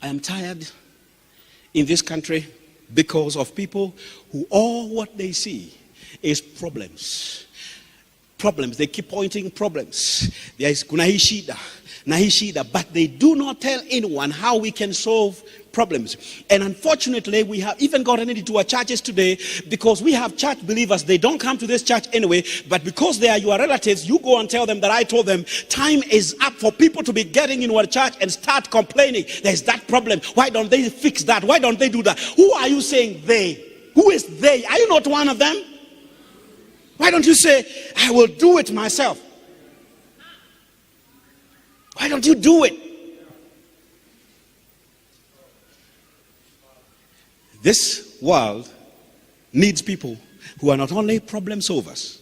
I am tired in this country because of people who all what they see is problems. Problems. They keep pointing problems. There is kuna hii shida, na hii shida, but they do not tell anyone how we can solve problems. And unfortunately, we have even gotten into our churches today because we have church believers. They don't come to this church anyway, but because they are your relatives, you go and tell them that I told them time is up for people to be getting into our church and start complaining. There's that problem. Why don't they fix that? Why don't they do that? Who are you saying they? Who is they? Are you not one of them? Why don't you say, I will do it myself? Why don't you do it? This world needs people who are not only problem solvers,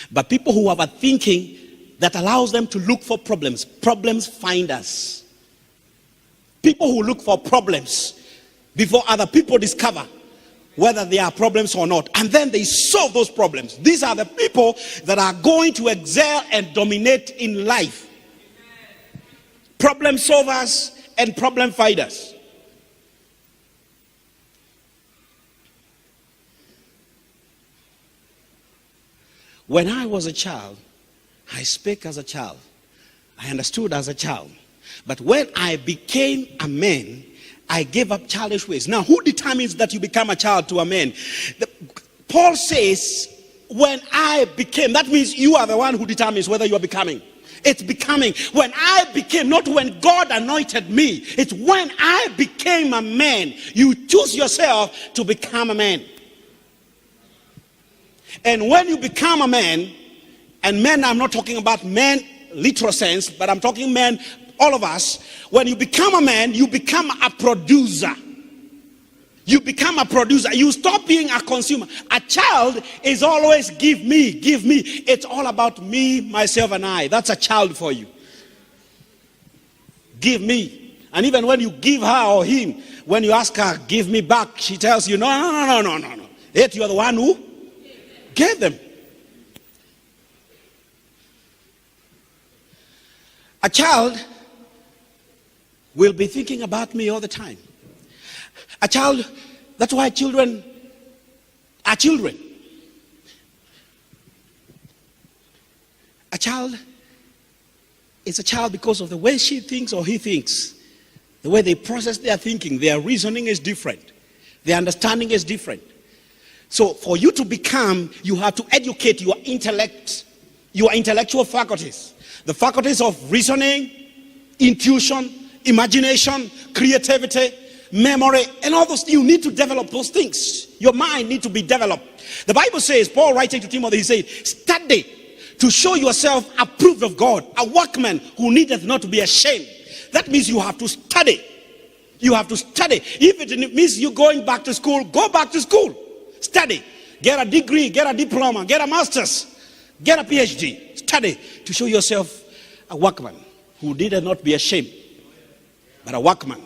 but people who have a thinking that allows them to look for problems. Problems finders. People who look for problems before other people discover whether there are problems or not, and then they solve those problems. These are the people that are going to excel and dominate in life. Problem solvers and problem finders. When I was a child, I spake as a child. I understood as a child. But when I became a man, I gave up childish ways. Now, who determines that you become a child to a man? Paul says, when I became, that means you are the one who determines whether you are becoming. It's becoming. When I became, not when God anointed me. It's when I became a man. You choose yourself to become a man. And when you become a man, and men, I'm not talking about men literal sense, but I'm talking men, all of us. When you become a man, you become a producer. You become a producer. You stop being a consumer. A child is always give me, give me. It's all about me, myself, and I. That's a child for you. Give me. And even when you give her or him, when you ask her, give me back, she tells you, no. Yet you are the one who gave them. A child will be thinking about me all the time. A child, that's why children are children. A child is a child because of the way she thinks or he thinks. The way they process their thinking, their reasoning is different. Their understanding is different. So for you to become, you have to educate your intellect, your intellectual faculties. The faculties of reasoning, intuition, imagination, creativity, memory, and all those. You need to develop those things. Your mind needs to be developed. The Bible says, Paul writing to Timothy, he said, study to show yourself approved of God, a workman who needeth not to be ashamed. That means you have to study. You have to study. If it means you going back to school, go back to school. Study. Get a degree, get a diploma, get a master's, get a PhD. Study to show yourself a workman who needeth not be ashamed, but a workman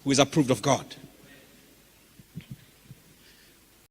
who is approved of God.